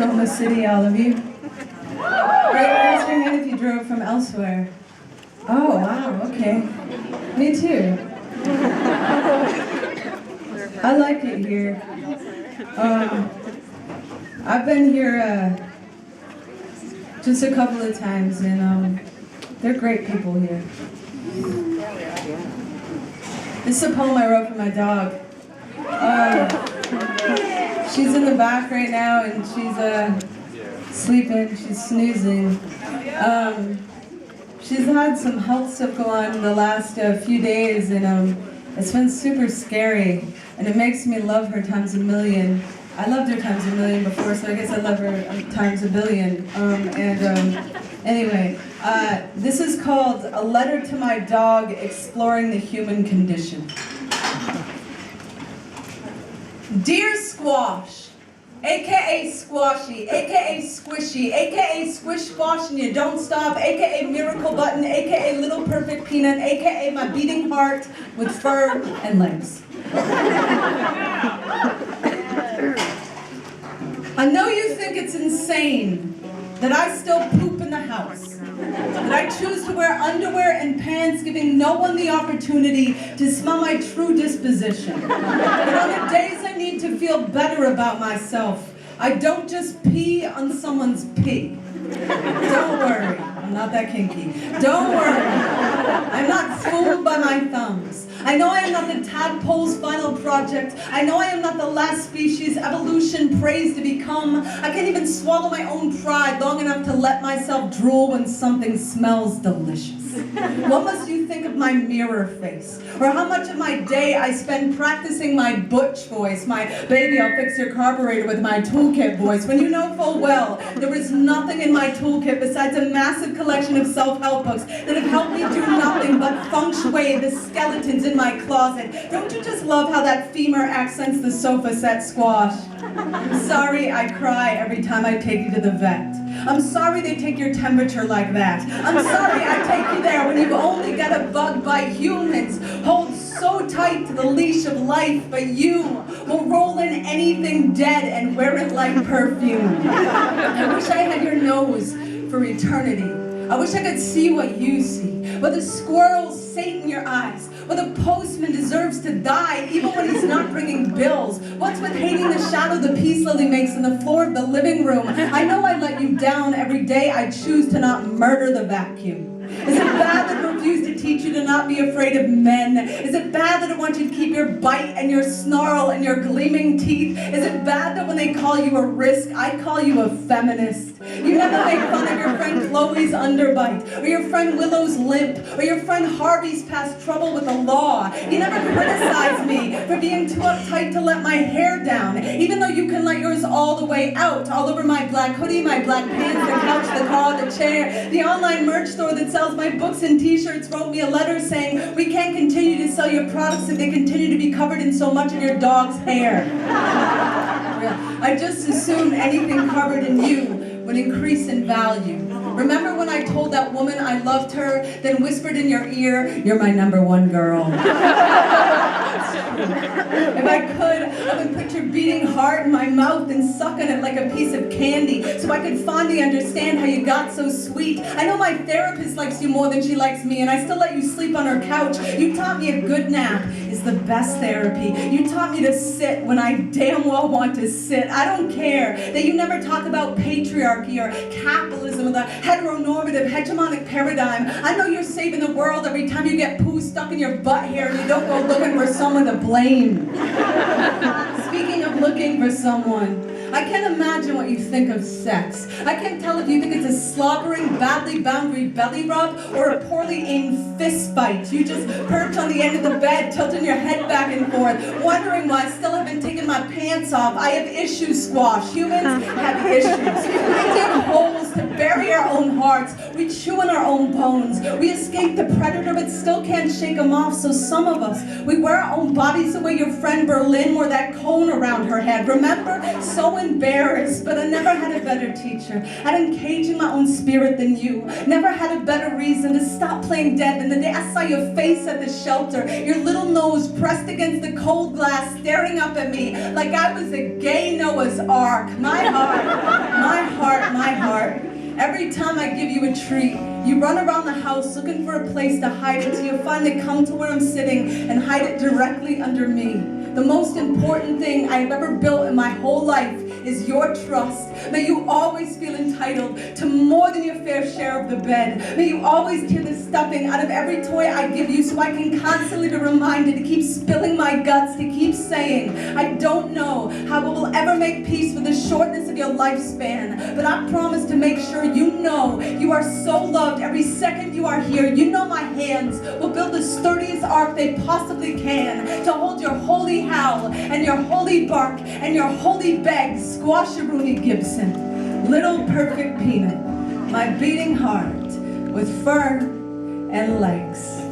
Oklahoma City, all of you. Raise your hand if you drove from elsewhere. Oh, wow, okay. Me too. I like it here. I've been here just a couple of times, and they're great people here. This is a poem I wrote for my dog. She's in the back right now, and she's sleeping, she's snoozing. She's had some health stuff go on in the last few days, and it's been super scary, and it makes me love her times a million. I loved her times a million before, so I guess I love her times a billion. Anyway, this is called A Letter to My Dog Exploring the Human Condition. Dear Squash, aka Squashy, aka Squishy, aka Squish Squash and you don't stop, aka Miracle Button, aka Little Perfect Peanut, aka my beating heart with fur and legs. I know you think it's insane that I still poop in the house, that I choose to wear underwear and pants, giving no one the opportunity to smell my true disposition. But on the days I need to feel better about myself, I don't just pee on someone's pee. Don't worry, I'm not that kinky. Don't worry, I'm not fooled by my thumbs. I know I am not the tadpole's final project. I know I am not the last species evolution prays to become. I can't even swallow my own pride long enough to let myself drool when something smells delicious. What must you think of my mirror face? Or how much of my day I spend practicing my butch voice, my baby I'll fix your carburetor with my toolkit voice, when you know full well there is nothing in my toolkit besides a massive collection of self-help books that have helped me do nothing but feng shui the skeletons in my closet. Don't you just love how that femur accents the sofa set, Squash? I'm sorry I cry every time I take you to the vet. I'm sorry they take your temperature like that. I'm sorry I take you there when you've only got a bug bite. Humans hold so tight to the leash of life, but you will roll in anything dead and wear it like perfume. I wish I had your nose for eternity. I wish I could see what you see. Where the squirrels sate in your eyes. Where the postman deserves to die even when he's not bringing bills. What's with hating the shadow the peace lily makes on the floor of the living room? I know I let you down every day. I choose to not murder the vacuum. Is it bad that I refuse to teach you to not be afraid of men? Is it bad that I want you to keep your bite and your snarl and your gleaming teeth? Is it bad that when they call you a risk, I call you a feminist? You never make fun of your friend Chloe's underbite, or your friend Willow's limp, or your friend Harvey's past trouble with the law. You never criticize me for being too uptight to let my hair down, even though you can let yours all the way out, all over my black hoodie, my black pants, the couch, the car, the chair. The online merch store that sells my books and t-shirts wrote me a letter saying, we can't continue to sell your products if they continue to be covered in so much of your dog's hair. I just assumed anything covered in you would increase in value. Remember when I told that woman I loved her, then whispered in your ear, you're my #1 girl. If I could, I would put your beating heart in my mouth and suck on it like a piece of candy so I could fondly understand how you got so sweet. I know my therapist likes you more than she likes me, and I still let you sleep on her couch. You taught me a good nap is the best therapy. You taught me to sit when I damn well want to sit. I don't care that you never talk about patriarchy or capitalism or the heteronormative hegemonic paradigm. I know you're saving the world every time you get poo stuck in your butt hair and you don't go looking for someone to blame. Speaking of looking for someone, I can't imagine what you think of sex. I can't tell if you think it's a slobbering, badly boundary belly rub or a poorly aimed fist fight. You just perch on the end of the bed, tilting your head back and forth, wondering why I still haven't taken my pants off. I have issues, Squash. Humans have issues. We dig holes to bury our own hearts. We chew on our own bones. We escape the predator but still can't shake them off. So some of us, we wear our own bodies the way your friend Berlin wore that cone around her head. Remember? So embarrassed, but I never had a better teacher at engaging my own spirit than you. Never had a better reason to stop playing dead than the day I saw your face at the shelter, your little nose pressed against the cold glass, staring up at me like I was a gay Noah's Ark. My every time I give you a treat, you run around the house looking for a place to hide it till you finally come to where I'm sitting and hide it directly under me. The most important thing I've ever built in my whole life is your trust. May you always feel entitled to more than your fair share of the bed. May you always tear the stuffing out of every toy I give you so I can constantly be reminded to keep spilling my guts, to keep saying, I don't know how we will ever make peace with the shortness of your lifespan, but I promise to make sure you know you are so loved every second you are here. You know my hands will build the sturdiest ark they possibly can to hold your holy howl and your holy bark and your holy beg, Squasharoonie Gibson, little perfect peanut, my beating heart with fur and legs.